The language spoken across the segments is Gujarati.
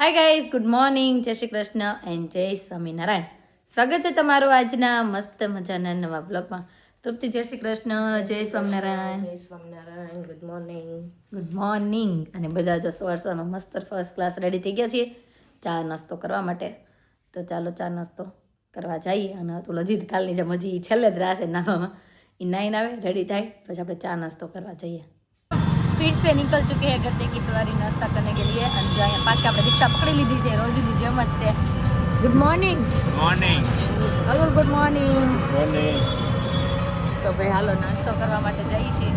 હાય ગાઈઝ, ગુડ મોર્નિંગ, જય શ્રી કૃષ્ણ એન્ડ જય સ્વામિનારાયણ. સ્વાગત છે તમારું આજના મસ્ત મજાના નવા બ્લોગમાં. તૃપ્તિ, જય શ્રી કૃષ્ણ, જય સ્વામિનારાયણ. જય Swaminarayan. Good morning. Good morning. અને બધા જો સવારમાં મસ્ત ફર્સ્ટ ક્લાસ રેડી થઈ ગયા છીએ ચા નાસ્તો કરવા માટે. તો ચાલો ચા નાસ્તો કરવા જઈએ. અને તો હજી કાલની જેમ હજી છેલ્લે જ રાશે નાવામાં એ નાઈને આવે રેડી થાય પછી આપણે ચા નાસ્તો કરવા જઈએ. फिर से निकल चुके हैं गड्ढे की सवारी नाश्ता करने के लिए और जो यहाँ पाछे આપણે રિક્ષા પકડી લીધી છે રોજની જેમ જ છે. Good morning. Morning. Hello, good morning. Morning. તો ભાઈ હાલો નાસ્તો કરવા માટે જઈએ છીએ.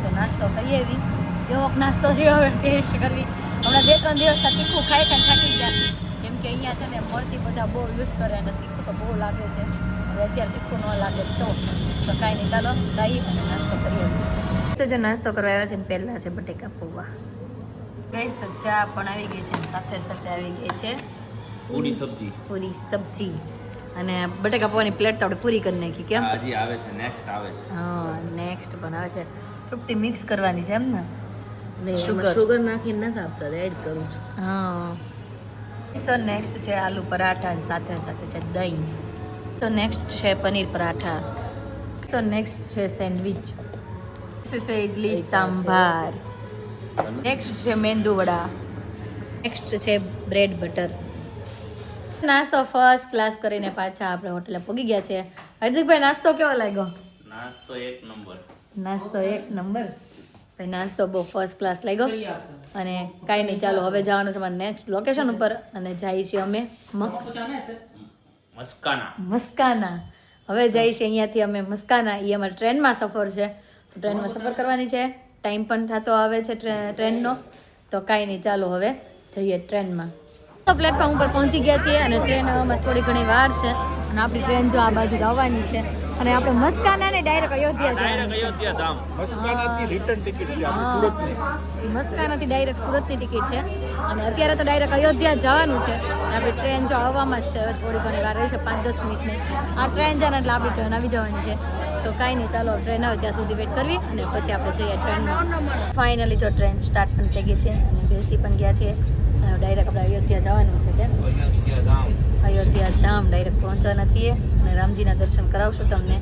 તો નાસ્તો કરીએ એવી કેવો નાસ્તો છે હવે ટેસ્ટ કરવી. હમણાં 2-3 દિવસથી તીખું ખાઈ થાકી ગયા કેમ કે અહીંયા છે ને મળતી બધા બહુ યુઝ કરે અને તીખું તો બહુ લાગે છે. હવે અત્યારે તીખું ન લાગે તો કાંઈ નહીં, ચાલો જઈએ અને નાસ્તો કરીએ. તો જો નાસ્તો કરવા આવ્યા છે ને પહેલાં છે બટેકા પૌવા. ગઈશ તો ચા પણ આવી ગઈ છે સાથે સાથે આવી ગઈ છે પૂરી સબ્જી. પૂરી સબ્જી અને બટેકા પૌવાની પ્લેટ તો આપણે પૂરી કરી નાખી. કેમ? હજી આવે છે, નેક્સ્ટ આવે છે. હા, નેક્સ્ટ પણ આવે છે. તૃપ્તિ મિક્સ કરવાની છે એમ ને? શુગર નાખીને નથી આપતા, એડ કરું છું. હા. તો નેક્સ્ટ છે આલુ પરાઠા અને સાથે સાથે છે દહીં. તો નેક્સ્ટ છે પનીર પરાઠા. તો નેક્સ્ટ છે સેન્ડવિચ. નેક્સ્ટ છે ઇડલી સાંભાર. નેક્સ્ટ છે મેંદુ વડા. નેક્સ્ટ છે બ્રેડ બટર. નાસ્તો ફર્સ્ટ ક્લાસ કરીને પાછા આપણે હોટલે પહોંચી ગયા છે. હાર્દિકભાઈ, નાસ્તો કેવો લાગ્યો? નાસ્તો એક નંબર. નાસ્તો એક નંબર. ભાઈ નાસ્તો બહુ ફર્સ્ટ ક્લાસ લાગ્યો. અને કાંઈ નહીં, ચાલો હવે જવાનું છે અમારે નેક્સ્ટ લોકેશન ઉપર અને જઈએ છીએ અમે મસ્કાના. હવે જઈએ છીએ અહીંયાથી અમે મસ્કાના. એ અમારે ટ્રેનમાં સફર છે તો ટ્રેનમાં સફર કરવાની છે. ટાઈમ પણ થતો આવે છે ટ્રેનનો. તો કાંઈ નહીં, ચાલો હવે જઈએ ટ્રેનમાં. તો પ્લેટફોર્મ ઉપર પહોંચી ગયા છીએ અને ટ્રેન આવવામાં થોડી ઘણી વાર છે અને આપણી ટ્રેન જો આ બાજુ આવવાની છે અને આપણે મસ્કાના ને ડાયરેક્ટ અયોધ્યા મસ્કાનાથી રિટર્ન ટિકિટ છે આપણે સુરતની. મસ્કાનાથી ડાયરેક્ટ સુરતની ટિકિટ છે અને અત્યારે તો ડાયરેક્ટ અયોધ્યા જવાનું છે. આપણી ટ્રેન જો આવવામાં જ છે, હવે થોડી ઘણી વાર રહી છે, 5-10 મિનિટની. આ ટ્રેન છે ને એટલે આપણી ટ્રેન આવી જવાની છે. તો કાંઈ નહીં, ચાલો ટ્રેન આવે ત્યાં સુધી વેઇટ કરવી અને પછી આપણે જઈએ ટ્રેનમાં. ફાઇનલી જો ટ્રેન સ્ટાર્ટ પણ થઈ ગઈ છે અને બેસી પણ ગયા છીએ. ડાયરેક્ટ આપણે અયોધ્યા જવાનું છે. કેમ? અયોધ્યા ધામ ડાયરેક્ટ પહોંચવાના છીએ અને રામજીના દર્શન કરાવશું તમને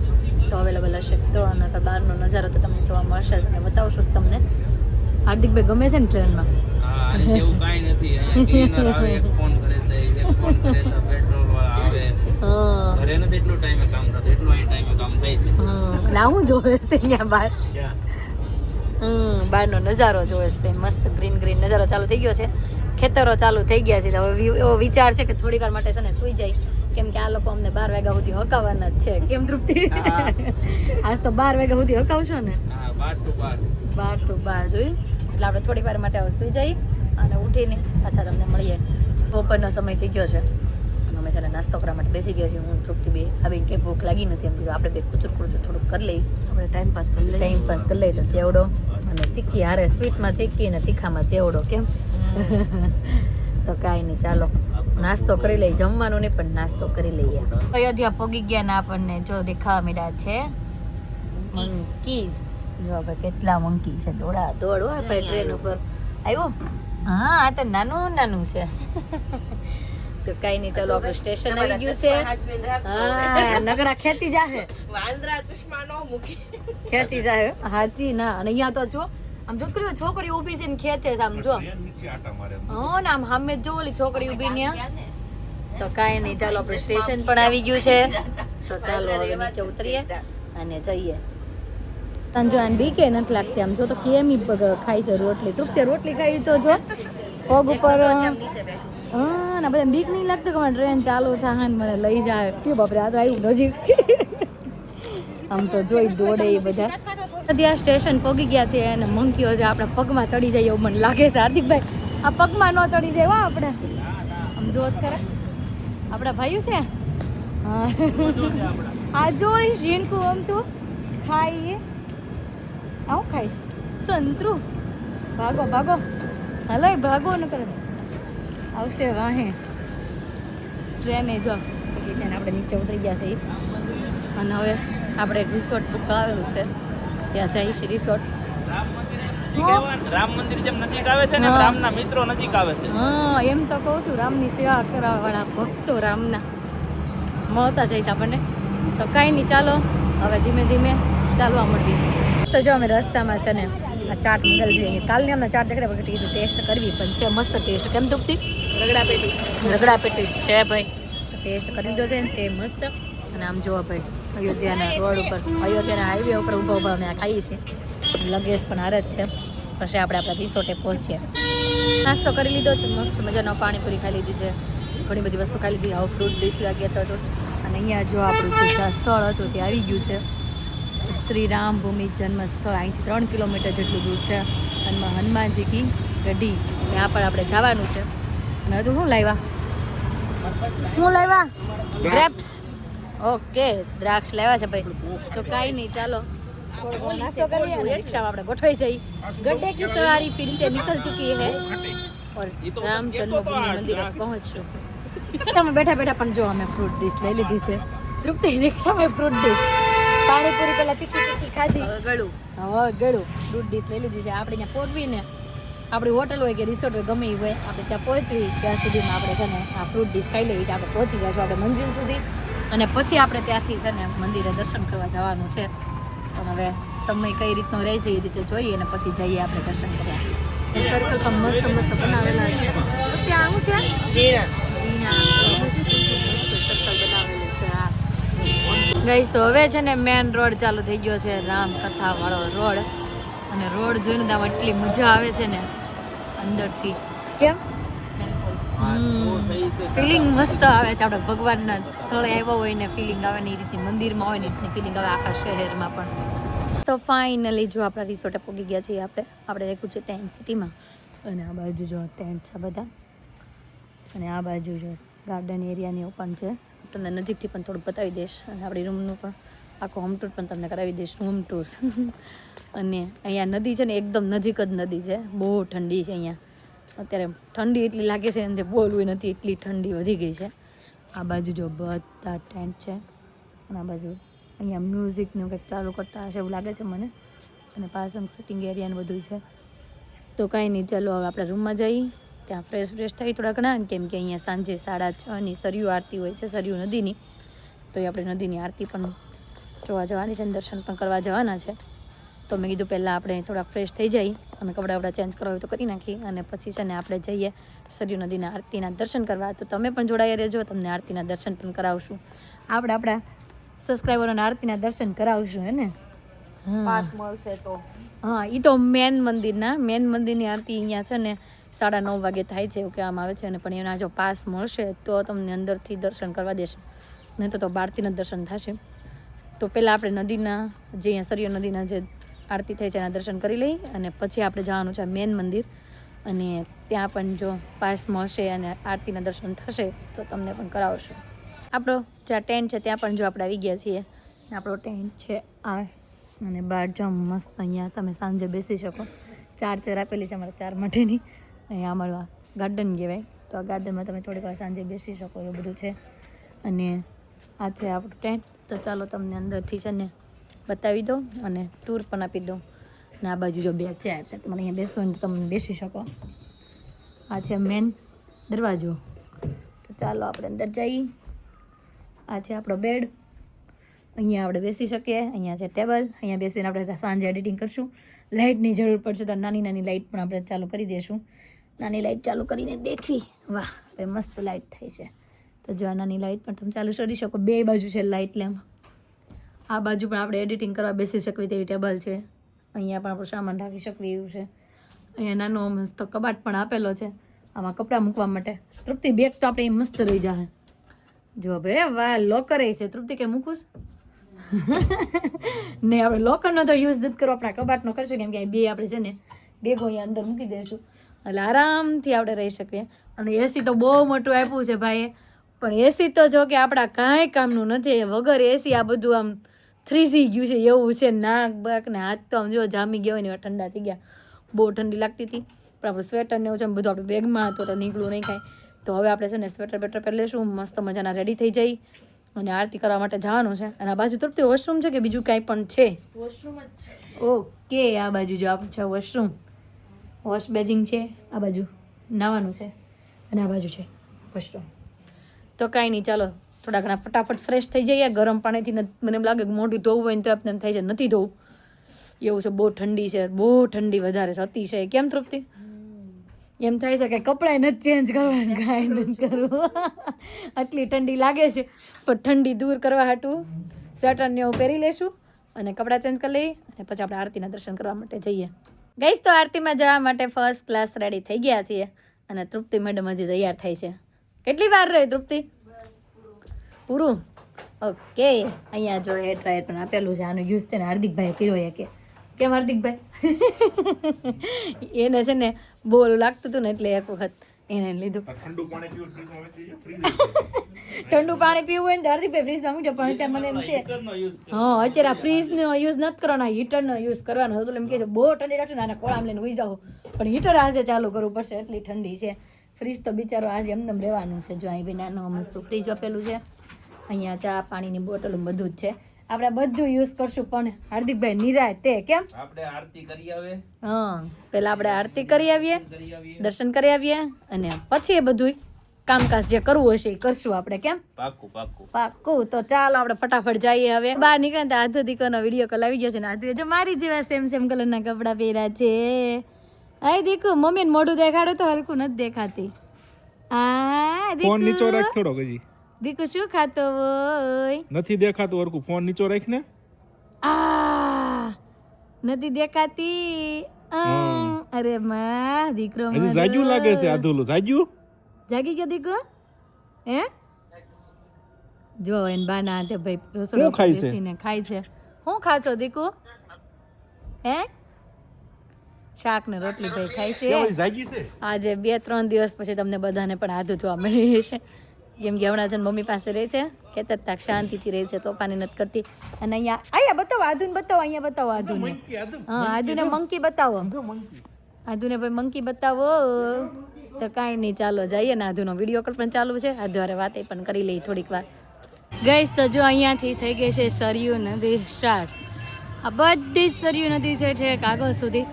જો અવેલેબલ હશે તો. અને તો બહારનો નજારો તો તમને જોવા મળશે અને બતાવશું તમને. હાર્દિકભાઈ ગમે છે ને ટ્રેનમાં? હા, એવું કાંઈ નથી. અહીંયા ક્લીનર આવે, એક ફોન કરે તો પેટ્રોલ આવે. હા, ઘરે નથી એટલું ટાઈમે કામ થતું, એટલું અહીં ટાઈમે કામ થાય છે. એટલે આવું જોવે છે અહીંયા બહાર. બહારનો નજારો જોવે છે. મસ્ત ગ્રીન નજારો ચાલુ થઈ ગયો છે. ખેતરો ચાલુ થઈ ગયા છે. હવે એવો વિચાર છે કે થોડી વાર માટે છે ને સુઈ જાય કેમ કે આ લોકો અમને 12 વાગ્યા સુધી હકાવવાના જ છે. કેમ તૃપ્તિ? આજ તો 12 વાગ્યા સુધી હકાવશો ને? હા, 12 to 12 જોયું. એટલે આપણે થોડી વાર માટે હવે સુઈ જઈએ અને ઉઠીને પાછા તમને મળીએ. બપોરનો સમય થઈ ગયો છે અને અમે છે ને નાસ્તો કરવા માટે બેસી ગયા છીએ. હું તૃપ્તિ બે આવી કે ભૂખ લાગી નથી એમ કીધું આપણે બે કુચુર થોડુંક કરી લઈએ. આપણે ટાઈમ પાસ કરી લઈએ તો ચેવડો અને ચીક્કી હારે, સ્વીટમાં ચીક્કી અને તીખામાં ચેવડો. કેમ? તો કાંઈ નહીં, ચાલો નાસ્તો કરી લઈએ. જમવાનું નહીં પણ નાસ્તો કરી લઈએ. અયોધ્યા પોગી ગયા ને આપણને જો દેખાવા મળ્યા છે મંકી. જો આપણે કેટલા મંકી છે, દોડા દોડો આપણે ટ્રેન ઉપર આવ્યો. હા, આ તો નાનું છે. તો કાંઈ નહીં, ચાલો આપણું સ્ટેશન આવી ગયું છે. હા, નગરા ખેંચી જાહે. વાંદરા ચશ્મા નો મૂકી ખેંચી જાય હાચી ના. અને અહીંયા તો જો આમ જો છોકરી ઊભી છે ને ખેંચે છે. આમ જો હા ને આમ સામે જો ઓલી છોકરી ઊભી ને. તો કાંઈ નહીં, ચાલો આપણે સ્ટેશન પણ આવી ગયું છે. તો ચાલો હવે નીચે ઉતરીએ અને જઈએ. તને જો આને બીકે નથી લાગતી. આમ જો તો કેમ ખાય છે રોટલી. તૃપ્તિ રોટલી ખાઈ તો જો પગ ઉપર. હા ને બધા બીક નહીં લાગતું કે ટ્રેન ચાલુ થાય ને મને લઈ જાય. કે બાપરે, આ તો આવ્યું નજીક. આમ તો જોઈ દોડે એ બધા. ત્યાં સ્ટેશન પહોંચી ગયા છે અને મંકીઓ જે આપણા પગમાં ચડી જાય એવું મને લાગે છે. હાર્દિકભાઈ, આ પગમાં ન ચડી જાય હો આપણે. આમ જોત ખરા આપણા ભાઈઓ છે. હા, આ જોઈ ઝીણકું આમ તું ખાઈએ. આવું ખાય છે સંતરું. ભાગો હલો, ભાગો ન કરે. આવશે વાહે ટ્રેને. જો આપણે નીચે ઉતરી ગયા છે અને હવે આપણે રિસોર્ટ બુક કરાવેલું છે ત્યાં જઈએ છીએ. રિસોર્ટ નજીક આવ્યા ને, રામ મંદિર જેમ નજીક આવે છે ને હા. રામના મિત્રો નજીક આવે છે. હા એમ તો કહું છું, રામની સેવા કરવા વાળા ભક્તો રામના મળતા જઈશ આપણને. તો કાંઈ નહીં, ચાલો હવે ધીમે ધીમે ચાલવા મળીએ. તો જો અમે રસ્તામાં છે ને આ ચાટ મંગાવી જઈએ. કાલની અમને ચાટ દેખાડે પણ કીધું ટેસ્ટ કરવી, પણ છે મસ્ત ટેસ્ટ. કેમ તૂપતી રગડા પેટીસ છે ભાઈ, ટેસ્ટ કરી લીધો છે ને, છે મસ્ત. અને આમ જોવા ભાઈ અયોધ્યાના રોડ ઉપર, અયોધ્યાના હાઈવે ઉપર ઊભા ઊભા અમે આ ખાઈએ છીએ. લગેજ પણ હારે જ છે. પછી આપણે આપણા રિસોર્ટે પહોંચીએ. નાસ્તો કરી લીધો છે, મસ્ત મજાનો પાણીપુરી ખાઈ લીધી છે, ઘણી બધી વસ્તુ ખાઈ લીધી. આવું ફ્રૂટ ડીશ લાગ્યા છે તો. અને અહીંયા જો આપણું જે સ્થળ હતું તે આવી ગયું છે, શ્રી રામ ભૂમિ જન્મ સ્થળ. અહીંથી 3 કિલોમીટર જેટલું દૂર છે. અને હનુમાનજી કી ગઢી, ત્યાં પણ આપણે જવાનું છે. અને હજુ શું લાવ્યા ગ્રેપ્સ. ઓકે, દ્રાક્ષ લાવ્યા છે ભાઈ. તો કાંઈ નહીં, ચાલો થોડો ઘણો નાસ્તો કરીએ અને રિક્ષામાં આપણે ગોઠવાઈ જઈએ. ગड्ढे की सवारी फिर से निकल चुकी है और राम जन्मभूमि मंदिर पहुंचશું. તમે બેઠા બેઠા પણ જો અમે ફ્રૂટ ડીશ લઈ લીધી છે. તૃપ્તિ રિક્ષામાં ફ્રૂટ ડીશ, પાણીપુરી પેલા તીખી ખાધી, હવે ગળું ફ્રૂટ ડીશ લઈ લીધી છે. આપણે ત્યાં પહોંચવીને આપણી હોટલ હોય કે રિસોર્ટ હોય ગમે એ હોય, આપણે ત્યાં પહોંચવી ત્યાં સુધીમાં આપણે છે ને આ ફ્રૂટ ડીશ ખાઈ લઈએ. આપણે પહોંચી જઈશું આપણે મંજિલ સુધી. અને પછી આપણે ત્યાંથી છે ને મંદિરે દર્શન કરવા જવાનું છે. પણ હવે સમય કઈ રીતનો રહે છે એ રીતે જોઈએ અને પછી જઈએ આપણે દર્શન કરવા. એ સર્કલ પણ મસ્ત મસ્ત બનાવેલા છે. ત્યાં શું છે? સર્કલ બનાવેલું છે. હા ગાઈસ, તો હવે છે ને મેન રોડ ચાલુ થઈ ગયો છે, રામ કથા વાળો રોડ. અને રોડ જોઈને તો આમ એટલી મજા આવે છે ને અંદરથી. કેમ ફિલિંગ મસ્ત આવે છે. આપણે ભગવાનના સ્થળે આવ્યા હોય ને ફિલિંગ આવે ને એ રીતની, મંદિરમાં હોય ને એ રીતની ફિલિંગ આવે આખા શહેરમાં પણ. તો ફાઇનલી જો આપણા રિસોર્ટે પહોંચી ગયા છીએ. આપણે રેખું છે ટેન્ટ સિટીમાં. અને આ બાજુ જો ટેન્ટ છે બધા. અને આ બાજુ જો ગાર્ડન એરિયાની ઓપન છે. તમને નજીકથી પણ થોડું બતાવી દઈશ. અને આપણી રૂમનું પણ આખો હોમ ટૂર પણ તમને કરાવી દઈશ, રૂમ ટૂર. અને અહીંયા નદી છે ને એકદમ નજીક જ નદી છે. બહુ ઠંડી છે અહીંયા અત્યારે. ઠંડી એટલી લાગે છે ને બોલવું નથી, એટલી ઠંડી વધી ગઈ છે. આ બાજુ જો બધા ટેન્ટ છે. અને આ બાજુ અહીંયા મ્યુઝિકનું કંઈક ચાલુ કરતા હશે એવું લાગે છે મને. અને પાછળ સિટિંગ એરિયા ને બધું છે. તો કાંઈ નહીં, ચાલો હવે આપણે રૂમમાં જઈએ, ત્યાં ફ્રેશ થઈ થોડા ઘણા. કેમ કે અહીંયા સાંજે 6:30ની સરયુ આરતી હોય છે, સરયુ નદીની. તો એ આપણે નદીની આરતી પણ જોવા જવાની છે, દર્શન પણ કરવા જવાના છે. તો મેં કીધું પહેલાં આપણે થોડાક ફ્રેશ થઈ જઈએ અને કપડાં ચેન્જ કરવા હોય તો કરી નાખી. અને પછી છે ને આપણે જઈએ સરયુ નદીના આરતીના દર્શન કરવા. તો તમે પણ જોડાયા રહેજો, તમને આરતીના દર્શન પણ કરાવશું. આપણે આપણા સબસ્ક્રાઈબરોને આરતીના દર્શન કરાવશું, હે ને? પાસ મળશે તો. હા, એ તો મેન મંદિરની આરતી અહીંયા છે ને 9:30 વાગે થાય છે એવું કહેવામાં આવે છે. અને પણ એના જો પાસ મળશે તો તમને અંદરથી દર્શન કરવા દેશે, નહીં તો બહારથી દર્શન થશે. તો પહેલાં આપણે નદીના જે અહીંયા સરયુ નદીના જે આરતી થાય છે એના દર્શન કરી લઈ. અને પછી આપણે જવાનું છે મેન મંદિર. અને ત્યાં પણ જો પાસ મળશે અને આરતીના દર્શન થશે તો તમને પણ કરાવશે. આપણો જ્યાં ટેન્ટ છે ત્યાં પણ જો આપણે આવી ગયા છીએ. આપણો ટેન્ટ છે આ. અને બહાર જો મસ્ત અહીંયા તમે સાંજે બેસી શકો. 4 ચેર આપેલી છે અમારા 4 માટેની. અહીંયા અમારું આ ગાર્ડન કહેવાય. તો આ ગાર્ડનમાં તમે થોડીક વાર સાંજે બેસી શકો એવું બધું છે. અને આ છે આપણું ટેન્ટ. તો ચાલો તમને અંદરથી છે ને બતાવી દો અને ટૂર પણ આપી દો. અને આ બાજુ જો 2 ચેર છે, તમારે અહીંયા બેસવાનું તો તમે બેસી શકો. આ છે મેન દરવાજો. તો ચાલો આપણે અંદર જઈએ. આ છે આપણો બેડ. અહીંયા આપણે બેસી શકીએ. અહીંયા છે ટેબલ. અહીંયા બેસીને આપણે સાંજે એડિટિંગ કરશું. લાઇટની જરૂર પડશે તો નાની લાઇટ પણ આપણે ચાલુ કરી દઈશું. નાની લાઇટ ચાલુ કરીને દેખવી, વાહ ભાઈ મસ્ત લાઇટ થાય છે. તો જો આ નાની લાઇટ પણ તમે ચાલુ કરી શકો. 2 બાજુ છે લાઇટ લેમ્પ. આ બાજુ પણ આપણે એડિટિંગ કરવા બેસી શકવી તેવી ટેબલ છે. અહીંયા પણ આપણું સામાન રાખી શકવી એવું છે. અહીંયા નાનો મસ્ત કબાટ પણ આપેલો છે આમાં કપડાં મૂકવા માટે. તૃપ્તિ બેગ તો આપણે મસ્ત રહી જાય. જો ભાઈ વાહ, લોકર છે. તૃપ્તિ કે મૂકું નહીં, આપણે લોકરનો તો યુઝ નથી કરવો, આપણા કબાટનો કરશું. કેમ કે 2 આપણે છે ને બેગો અહીંયા અંદર મૂકી દઈશું એટલે આરામથી આપણે રહી શકીએ. અને એસી તો બહુ મોટું આપ્યું છે ભાઈ. પણ એસી તો જો કે આપણા કાંઈ કામનું નથી. વગર એસી આ બધું આમ 3C ગયું છે એવું છે. નાક બાક ને હાથ તો આમ જો જામી ગયા હોય ને એવા ઠંડા થઈ ગયા. બહુ ઠંડી લાગતી હતી. પણ આપણે સ્વેટર ને એવું છે બધું આપણે બેગમાં હતું તો નીકળવું નહીં કાંઈ. તો હવે આપણે છે ને સ્વેટર બેટર પહેરી લઈશું, મસ્ત મજાના રેડી થઈ જઈ અને આરતી કરવા માટે જવાનું છે. અને આ બાજુ તરફથી વોશરૂમ છે કે બીજું કાંઈ પણ છે? વોશરૂમ જ છે. ઓકે, આ બાજુ જો આપણું છે વોશરૂમ. વોશ બેજિંગ છે, આ બાજુ નાવાનું છે અને આ બાજુ છે વોશરૂમ. તો કાંઈ નહીં, ચાલો થોડા ઘણા ફટાફટ ફ્રેશ થઈ જઈએ. ગરમ પાણીથી મને એમ લાગે કે મોઢું ધોવું હોય ને તો આપણે એમ થાય છે નથી ધોવું એવું છે. બહુ ઠંડી છે, બહુ ઠંડી વધારે છે, અતિશય. કેમ તૃપ્તિ? એમ થાય છે કે કપડાં નથી ચેન્જ કરવાના, કાંઈ નથી કરવું. આટલી ઠંડી લાગે છે પણ ઠંડી દૂર કરવા હાટું સ્વેટર ને એવું પહેરી લેશું અને કપડાં ચેન્જ કરી લઈએ અને પછી આપણે આરતીના દર્શન કરવા માટે જઈએ. ગઈશ તો આરતીમાં જવા માટે ફર્સ્ટ ક્લાસ રેડી થઈ ગયા છીએ અને તૃપ્તિ મેડમ હજી તૈયાર થાય છે. કેટલી વાર રહી તૃપ્તિ? પૂરું? ઓકે. અહીંયા જો હેર ડ્રાયર પણ આપેલું છે, આનું યુઝ છે ને હાર્દિકભાઈ કર્યો કે કેમ હાર્દિકભાઈ? એને છે ને બહુ લાગતું હતું ને એટલે એક વખત એને લીધું. ઠંડુ પાણી પીવું હોય ને હાર્દિકભાઈ ફ્રીજમાં મૂકજો, પણ અત્યારે મને એમ છે હા અત્યારે આ ફ્રીજનો યુઝ નથી કરવાનો, હીટરનો યુઝ કરવાનો. તો એમ કહે છે બહુ ઠંડી લાગશે ને આને કોળામાં લઈને ઉઈ જાઓ, પણ હીટર આજે ચાલુ કરવું પડશે એટલી ઠંડી છે. ફ્રીજ તો બિચારો આજે એમને રહેવાનું છે. જો અહીં ભાઈ નાનું મસ્ત ફ્રીજ આપેલું છે, અહીંયા ચા પાણીની બોટલ બધું જ છે. આપણે બધું યુઝ કરશું પણ હાર્દિકભાઈ નિરાય તે કેમ આપણે આરતી કરી આવે. હા, પેલા આપણે આરતી કરી આવીએ, દર્શન કરી આવીએ અને પછી એ બધું કામકાજ જે કરવું હશે એ કરશું આપણે. કેમ? પાક્કું પાક્કું પાક્કું. તો ચાલો આપણે ફટાફટ જઈએ. હવે બહાર નીકળે તો આધુ દીકરનો વિડીયો કોલ આવી ગયો છે ને આધુ જો મારી જેવા સેમ કલરના કપડાં પહેર્યા છે. આય દીકુ મમ્મીને મોઢું દેખાડો તો હલકું નથી દેખાતી. આ દીકુ ફોન નીચો રાખ થોડો ગજી. દીકુ શું ખાતો હોય? નથી દેખાતું હરકું, ફોન નીચો રાખ ને. આ નથી દેખાતી. અરે માં દીકરો મારો જાજુ લાગે છે. આધુલું જાજુ જાગી ગયો દીકુ? હે જો એન બાના તે ભાઈ રસોડો બેસીને ખાય છે. હું ખાચો દીકુ? હે શાક ને રોટલી ભાઈ ખાય છે. આજે 2-3 દિવસ પછી તમને બધાને પણ આધું જોવા મળી છે, કેમ કે હમણાં છે મમ્મી પાસે રહે છે, ખેતર તાક શાંતિથી રહે છે, તોફાની નથી કરતી. અને અહીંયા બતાવો આધુને, બતાવો અહીંયા બતાવો આધુને. હા આધુને મંકી બતાવો, આધુને ભાઈ મંકી બતાવો. તો કાંઈ નહીં, ચાલો જઈએ ને. આધુનો વિડીયો કોલ પણ ચાલુ છે, આધુ હારે વાતે પણ કરી લઈ થોડીક વાર. ગઈશ તો જો અહીંયાથી થઈ ગઈ છે સરયુ નદી સ્ટાર્ટ. આ બધી સરયુ નદી છે ઠેક આગળ સુધી.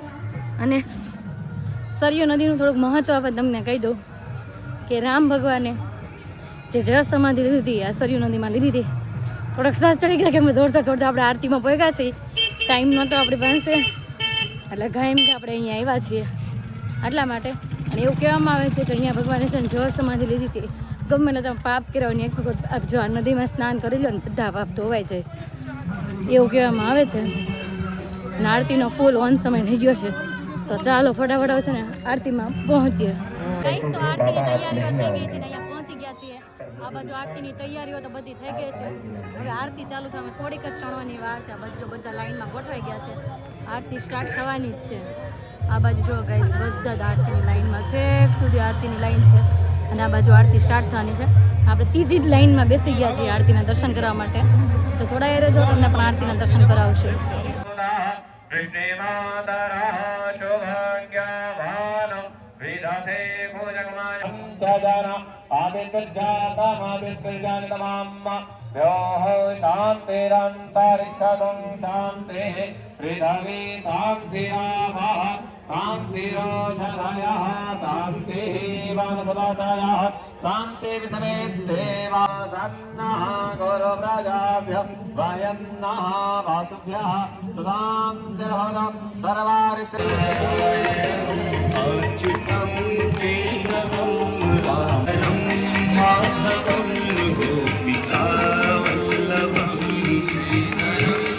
અને સરયુ નદીનું થોડુંક મહત્વ આપણે તમને કહી દઉં કે રામ ભગવાને જે જળ સમાધિ લીધી હતી આ સરયુ નદીમાં લીધી હતી. થોડોક સાસ ચડી ગયા કે અમે દોડતા આપણે આરતીમાં પહોંચ્યા છીએ, ટાઈમ નહોતો આપણી પાસે, એટલે ગાયમ કે આપણે અહીંયા આવ્યા છીએ આટલા માટે. અને એવું કહેવામાં આવે છે કે અહીંયા ભગવાને છે ને જળ સમાધિ લીધી હતી. ગમે ને તમે પાપ કર્યો ને એક વખત જો આ નદીમાં સ્નાન કરી લો ને બધા પાપ ધોવાઈ જાય એવું કહેવામાં આવે છે. અને આરતીનો ફૂલ ઓન સમય થઈ ગયો છે, તો ચાલો ફટાફટ છે ને આરતીમાં પહોંચીએ. ગાઈસ તો આરતીની તૈયારીઓ થઈ ગઈ છે ને અહીંયા પહોંચી ગયા છીએ. આ બાજુ આરતીની તૈયારીઓ તો બધી થઈ ગઈ છે. હવે આરતી ચાલુ થવામાં થોડીક જ ક્ષણોની વાર છે. આ બાજુ જો બધા લાઈનમાં ગોઠવાઈ ગયા છે, આરતી સ્ટાર્ટ થવાની જ છે. આ બાજુ જો ગાઈસ બધા જ આરતીની લાઈનમાં છે, સુધી આરતીની લાઈન છે અને આ બાજુ આરતી સ્ટાર્ટ થવાની છે. આપણે ત્રીજી જ લાઈનમાં બેસી ગયા છીએ આરતીના દર્શન કરવા માટે. તો થોડા રહેજો, તમને પણ આરતીના દર્શન કરાવશું. शांति विषमे देवा सन्नः गुरु प्रजाभ्यः वयन्नः वासुभ्यः सुदां सर्वदा सर्वारिष्टे अच्युतं केशवं रामं माधवं गोपिका वल्लभं श्रीधरम्.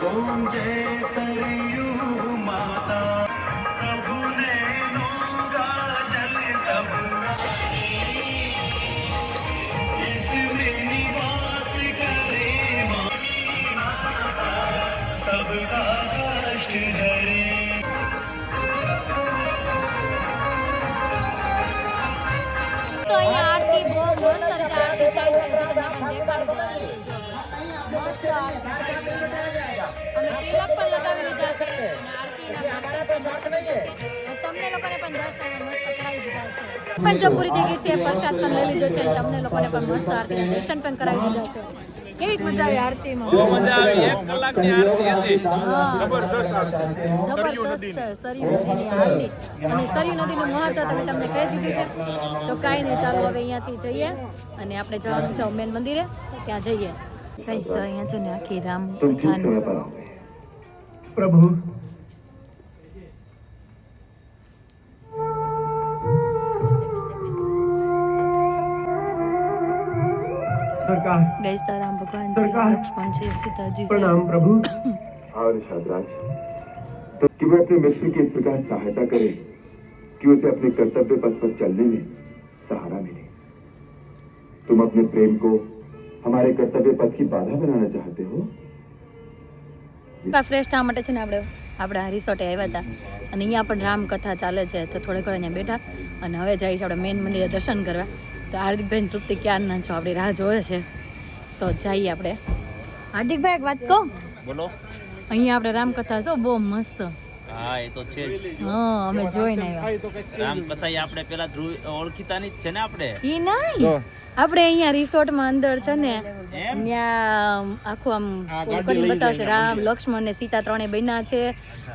गूंजे सरयू माता प्रभु ने नौका जल तब इसमें निवास करे माता सबका कष्ट हरे તો અહીંયા આરતી બહુ મસ્ત રીતે આરતી થાય છે જો તમને પણ દેખાડી દઉં. મસ્ત આરતી. અમે તિલક પણ લગાવી લીધા છે અને આરતીના ભાષણ પણ મસ્ત કર્યા છે. અને તમને લોકોને પણ દર્શન મસ્ત કરાવી દીધા છે. પણ જો પૂરી થઈ ગઈ છે, પ્રસાદ પણ લઈ લીધો છે, તમને લોકોને પણ મસ્ત આરતીના દર્શન પણ કરાવી દીધા છે. કેવી મજા આવી આરતીમાં? બહુ મજા આવી. 1 કલાકની આરતી હતી. જબરદસ્ત સરયુ નદીની આરતી. અને સરયુ નદીનું મહત્વ તમે તમને કહી દીધું છે. તો કાંઈ નહીં, ચાલો હવે અહીંયાથી જઈએ અને આપણે જવાનું છે મેન મંદિરે, ત્યાં જઈએ. કઈશ તો અહીંયા છે ને આખી રામ કથાનું प्रभु सरकार ગઈશ તો રામ ભગવાન છે, સરકાર. લક્ષ્મણ છે, સીતાજી છે. प्रणाम प्रभु और शादराज तो कि वह अपने मित्र की इस प्रकार सहायता करे कि उसे अपने कर्तव्य पथ पर चलने में सहारा मिले। तुम अपने प्रेम को हमारे कर्तव्य पथ की बाधा बनाना चाहते हो। ફ્રેશ થવા માટે છે ને આપણા રિસોર્ટે આવ્યા હતા અને અહીંયા પણ રામ કથા ચાલે છે, તો થોડીક વાર અહીંયા બેઠા અને હવે જઈશ આપણે મેન મંદિરે દર્શન કરવા. તો હાર્દિકભાઈ તૃપ્તિ ક્યારના છો, આપણી રાહ જોવે છે, તો જઈએ આપણે. હાર્દિકભાઈ એક વાત કહું, બોલો. અહીંયા આપણે રામકથા છો બહુ મસ્ત. હા, એ તો છે જ. હા, અમે જોઈને આવ્યા. રામકથા એ આપણે પેલા ઓળખીતાની જ છે ને આપણે. ઈ નહીં, આપણે અહીંયા રિસોર્ટમાં અંદર છે ને એમ? ત્યાં આખું આમ કરીને બતાવશે, રામ લક્ષ્મણ ને સીતા ત્રણે બન્યા છે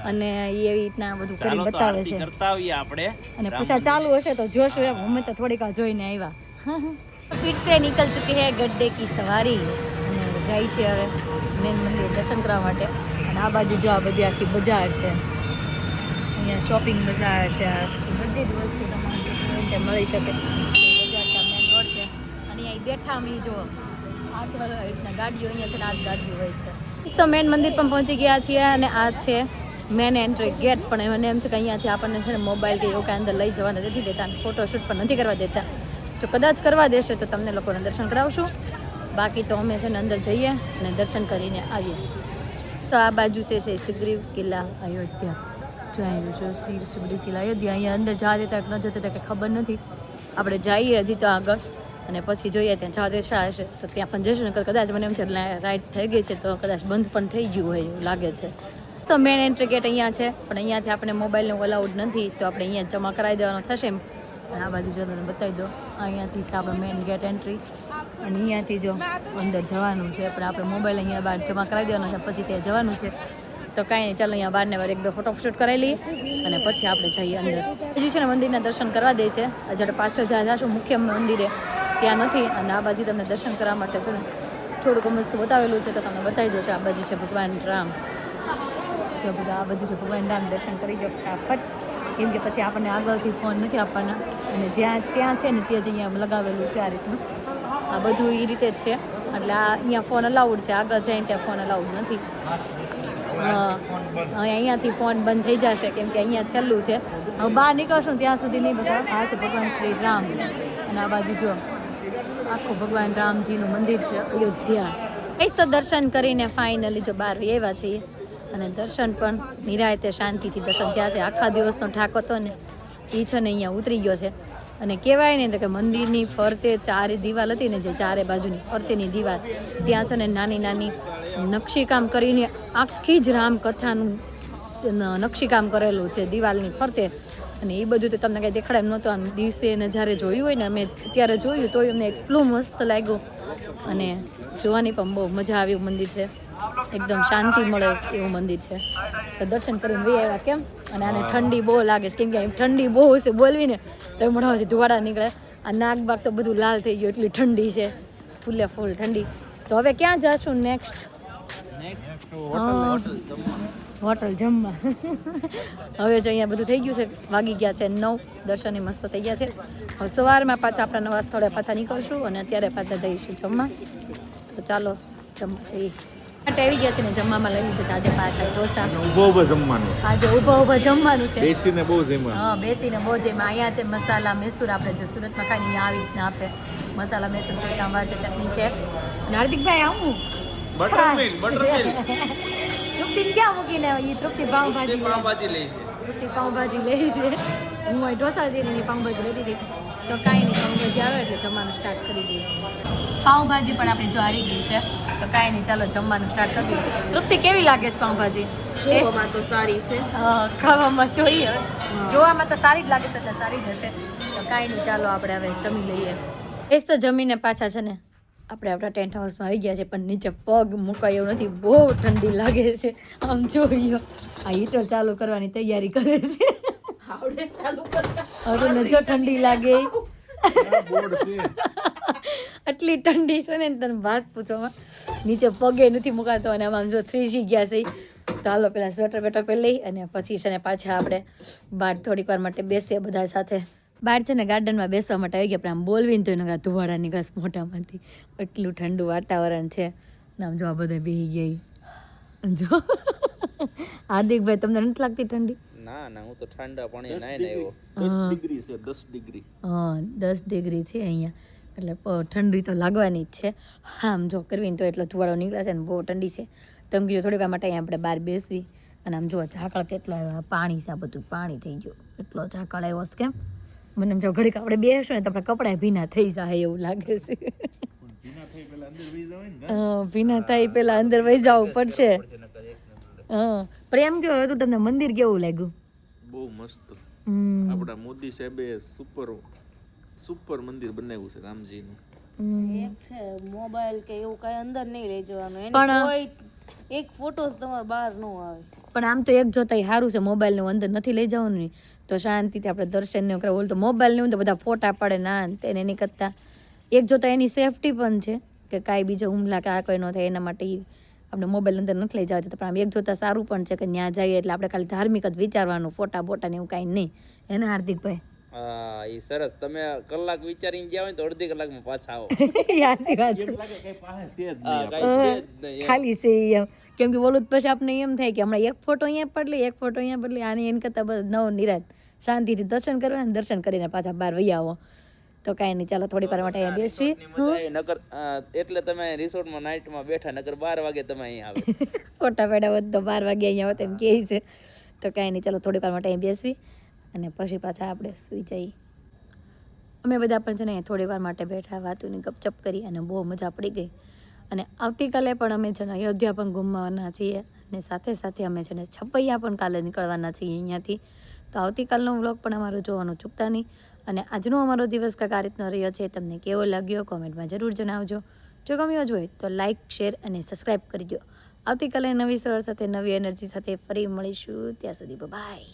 અને એ એવી રીતના બધું ચાલો કરીને તો બતાવે આરતી છે. કરતા આવીએ આપણે. અને પછી ચાલુ હશે તો જોશું એમ. અમે તો થોડીક વાર જોઈને આવ્યા. फिर से निकल चुके हैं गड्ढे की सवारी અને જાય છે હવે મેન મંદિર દર્શન કરવા માટે. અને આ બાજુ જો આ બધી આખી બજાર છે, અહીંયા શોપિંગ બજાર છે, આ બધી જ વસ્તુ તમારે જે જોઈએ તે મળી શકે. બજાર છે, મેન રોડ છે અને અહીં બેઠા અમે જો આઠ રીતના ગાડીઓ અહીંયા છે ને આ જ ગાડીઓ હોય છે. તો મેન મંદિર પણ પહોંચી ગયા છીએ અને આ છે મેન એન્ટ્રી ગેટ. પણ મને એમ છે કે અહીંયાથી આપણને છે ને મોબાઈલ કે એવું કાંઈ અંદર લઈ જવાના નથી દેતા અને ફોટોશૂટ પણ નથી કરવા દેતા. જો કદાચ કરવા દેશે તો તમને લોકોને દર્શન કરાવશું, બાકી તો અમે છે ને અંદર જઈએ અને દર્શન કરીને આવીએ. તો આ બાજુ છે સુગ્રીવ કિલ્લા અયોધ્યા. જો આવ્યું જો સુગ્રીવ કિલ્લા અયોધ્યા. અહીંયા અંદર જવા દેતા કે ન જતા કંઈ ખબર નથી. આપણે જઈએ હજી તો આગળ અને પછી જોઈએ ત્યાં જવા દેશા હશે તો ત્યાં પણ જઈશું. ને કદાચ મને એમ છે રાઈડ થઈ ગઈ છે તો કદાચ બંધ પણ થઈ ગયું હોય એવું લાગે છે. તો મેન એન્ટ્રી ગેટ અહીંયા છે, પણ અહીંયાથી આપણે મોબાઈલનું અલાઉડ નથી, તો આપણે અહીંયા જમા કરાવી દેવાનો થશે એમ. અને આ બાજુ જો તમને બતાવી દો, અહીંયાથી છે આપણે મેન ગેટ એન્ટ્રી અને અહીંયાથી જો અંદર જવાનું છે, પણ આપણે મોબાઈલ અહીંયા બહાર જમા કરાવી દેવાનો છે, પછી ત્યાં જવાનું છે. તો કાંઈ નહીં, ચાલો અહીંયા બહારને વાર એક બે ફોટોશૂટ કરાવી લઈએ અને પછી આપણે જઈએ અંદર. બીજું છે ને મંદિરના દર્શન કરવા દે છે. જ્યારે પાછળ જ્યાં જશું મુખ્ય મંદિરે ત્યાં નથી. અને આ બાજુ તમને દર્શન કરવા માટે છે ને થોડુંક મસ્ત બતાવેલું છે, તો તમને બતાવી દઉં છું. આ બાજુ છે ભગવાન રામ. જો બધા આ બધું છે ભગવાન રામ, દર્શન કરી દો ફટાફટ, કેમ કે પછી આપણને આગળથી ફોન નથી આપવાના. અને જ્યાં ત્યાં છે ને ત્યાં જ અહીંયા લગાવેલું છે આ રીતનું. આ બધું એ રીતે જ છે, એટલે આ અહીંયા ફોન અલાઉડ છે, આગળ જઈને ત્યાં ફોન અલાઉડ નથી. હા, અહીંયાથી ફોન બંધ થઈ જશે કેમ કે અહીંયા છેલ્લું છે. હવે બહાર નીકળશું ત્યાં સુધી નહીં બધા. આ છે ભગવાન શ્રી રામ અને આ બાજુ જો આખું ભગવાન રામજીનું મંદિર છે અયોધ્યા. એ તો દર્શન કરીને ફાઇનલી જો બહાર આવ્યા છીએ અને દર્શન પણ નિરાયતે શાંતિથી દર્શન થયા છે. આખા દિવસનો ઠાક હતો ને એ છે ને અહીંયા ઉતરી ગયો છે. અને કહેવાય ને તો કે મંદિરની ફરતે ચારે દિવાલ હતી ને, જે ચારે બાજુની ફરતેની દિવાલ, ત્યાં છે ને નાની નાની નકશીકામ કરીને આખી જ રામકથાનું નકશીકામ કરેલું છે દિવાલની ફરતે. અને એ બધું તો તમને કંઈ દેખાડે એમ નહોતું. આમ દિવસે એને જ્યારે જોયું હોય ને, અમે ત્યારે જોયું તો અમને એટલું મસ્ત લાગ્યું અને જોવાની પણ બહુ મજા આવી. એવું મંદિર છે, એકદમ શાંતિ મળે એવું મંદિર છે. તો દર્શન કરીને વી આવ્યા કેમ. અને આને ઠંડી બહુ લાગે છે કેમ કે ઠંડી બહુ હશે બોલવીને તો મોઢામાંથી ધુવાડા નીકળે. આ નાક બાગ તો બધું લાલ થઈ ગયું, એટલી ઠંડી છે, ફૂલે ફૂલ ઠંડી. તો હવે ક્યાં જશું નેક્સ્ટ? હોટલ જમવા. હવે જ અહીંયા બધું થઈ ગયું છે, વાગી ગયા છે 9, દર્શનની મસ્ત થઈ ગયા છે. હવે સવારમાં પાછા આપણા નવા સ્થળે પાછા નીકળશું અને અત્યારે પાછા જઈશું જમવા. તો ચાલો જમવા જઈએ. આવી ગયા છે ને જમવામાં લઈ લીધું છે આજે પાછા ઢોસા. ઊભો ઊભો જમવાનું આજે ઊભા ઊભા જમવાનું છે. બેસીને બહુ જમવાનું. હા બેસીને બહુ જેમાં અહીંયા છે મસાલા મેસૂર આપણે જે સુરતમાં ખાઈને અહીંયા આવી રીતના આપે મસાલા મેસૂર છે સાંભાર છે ચટણી છે અને હાર્દિકભાઈ આવું તૃપ્તિ ક્યાં મૂકીને એ તૃપ્તિ પાઉંભાજી પાવભાજી લઈ છે. તૃપ્તિ પાઉંભાજી લઈ છે હું અહીં ઢોસા જઈને પાઉંભાજી લઈ દીધી તો કાંઈ નહીં પાઉંભાજી આવે એટલે જમવાનું સ્ટાર્ટ કરી દઈએ. પાઉંભાજી પણ આપણે જો આવી ગઈ છે તો કાંઈ નહીં ચાલો જમવાનું સ્ટાર્ટ કરી દઈએ. તૃપ્તિ કેવી લાગે છે પાઉંભાજી? જોવામાં તો સારી છે. ખાવામાં જોઈએ જોવામાં તો સારી જ લાગે છે એટલે સારી જ હશે તો કાંઈ નહીં ચાલો આપણે હવે જમી લઈએ. એ જ તો જમીને પાછા છે ને આપણે આપણા ટેન્ટ હાઉસમાં આવી ગયા છે પણ નીચે પગ મુકાય એવું નથી બહુ ઠંડી લાગે છે આમ જોઈએ આ હીટર ચાલુ કરવાની તૈયારી કરે છે આવડે ચાલુ કરતા હવે જો ઠંડી લાગે બોર્ડ છે. આટલી ઠંડી છે ને તને વાત પૂછવામાં નીચે પગે નથી મુકાતો અને આમ જો થ્રીજી ગયા છે તો હાલો પેલા સ્વેટર બેટર પહેરી લઈ અને પછી છે ને પાછા આપણે બહાર થોડીક વાર માટે બેસીએ બધા સાથે. બહાર છે ને ગાર્ડનમાં બેસવા માટે આવી ગયા પણ આમ બોલવીને તો એના ધુવાડા નીકળે મોઢામાંથી એટલું ઠંડુ વાતાવરણ છે ને આમ જો આ બધા બેસી ગયા જો હાર્દિકભાઈ તમને નથી લાગતી ઠંડી? ના ના હું તો ઠંડા પાણી નાઈને આવ્યો. 10 ડિગ્રી છે 10 ડિગ્રી. હા 10 ડિગ્રી છે અહીંયા એટલે ઠંડી તો લાગવાની જ છે. હા આમ જો કરવી ને તો એટલો ધુવાડો નીકળે છે ને બહુ ઠંડી છે તો એમ કીધું થોડીક વાર માટે અહીંયા આપણે બહાર બેસવી અને આમ જો ઝાકળ કેટલો આવ્યો પાણી છે આ બધું પાણી થઈ ગયું એટલો ઝાકળ આવ્યો છે કેમ મને એમ જો ઘડીક આપણે બેસશું ને તો આપણા કપડાં ભીના થઈ જાય એવું લાગે છે. ભીના થાય પેલા અંદર વહી જવું પડશે. હા પણ એમ કેવું હતું તમને મંદિર કેવું લાગ્યું? બહુ મસ્ત. આપણા મોદી સાહેબે સુપર મંદિર બનાવ્યું છે રામજીનું. એક છે મોબાઈલ કે એવું કઈ અંદર નહીં લઈ જવાનું એની પણ- કોઈ એક ફોટોસ તમારે બહાર ન આવે. પણ આમ તો એક જોતા સારું છે મોબાઈલનું અંદર નથી લઈ જવાનું ને તો શાંતિથી આપણે દર્શન ને કરે. ઓલું તો મોબાઈલનું તો બધા ફોટા પડે ના ને તેને નહીં કરતા એક જોતા એની સેફટી પણ છે કે કાંઈ બીજો હુમલા કે આ કોઈ ન થાય એના માટે ઈ આપણે મોબાઈલ અંદર નથી લઈ જવા પણ આમ એક જોતા સારું પણ છે કે ત્યાં જઈએ એટલે આપણે ખાલી ધાર્મિક જ વિચારવાનું ફોટા બોટા ને એવું કાંઈ નહીં એને હાર્દિકભાઈ હા એ સરસ તમે કલાક વિચારીને ગયા હોય તો અડધી કલાકમાં પાછા આવો. સાચી વાત છે કઈ પાસે છે જ હા, નહીં. કાંઈ છે જ નહીં. ખાલી છે ઈ એમ કેમ કે બોલું પછી આપણે એમ થાય કે હમણાં એક ફોટો અહીંયા પડલી એક ફોટો અહીંયા પડલી આની એન કરતાં બસ નવ નિરાત શાંતિથી દર્શન કરવા ને દર્શન કરીને પાછા બહાર વહી આવો તો કાંઈ નહીં ચાલો થોડીક વાર માટે અહીંયા બેસવી. મજા આવી. નકર એટલે તમે રિસોર્ટમાં નાઇટમાં બેઠા નકર 12 વાગે તમે અહીંયા આવે. ફોટા પેડા હોત તો 12 વાગે અહીંયા હોત એમ કહે છે તો કાંઈ નહીં ચાલો થોડીક વાર માટે અહીં બેસવી અને પછી પાછા આપણે સૂઈ જઈએ. અમે બધા પણ છે ને થોડી વાર માટે બેઠા વાતોની ગપચપ કરી અને બહુ મજા પડી ગઈ અને આવતીકાલે પણ અમે છે ને અયોધ્યા પણ ઘૂમવાના છીએ અને સાથે સાથે અમે છે ને છપૈયા પણ કાલે નીકળવાના છીએ અહીંયાથી તો આવતીકાલનો વ્લોગ પણ અમારો જોવાનું ચૂકતા નહીં અને આજનો અમારો દિવસ કાંઈક આ રીતનો રહ્યો છે તમને કેવો લાગ્યો કોમેન્ટમાં જરૂર જણાવજો. જો ગમ્યો જ હોય તો લાઇક શેર અને સબસ્ક્રાઈબ કરી દો. આવતીકાલે નવી સવાર સાથે નવી એનર્જી સાથે ફરી મળીશું ત્યાં સુધી બાય.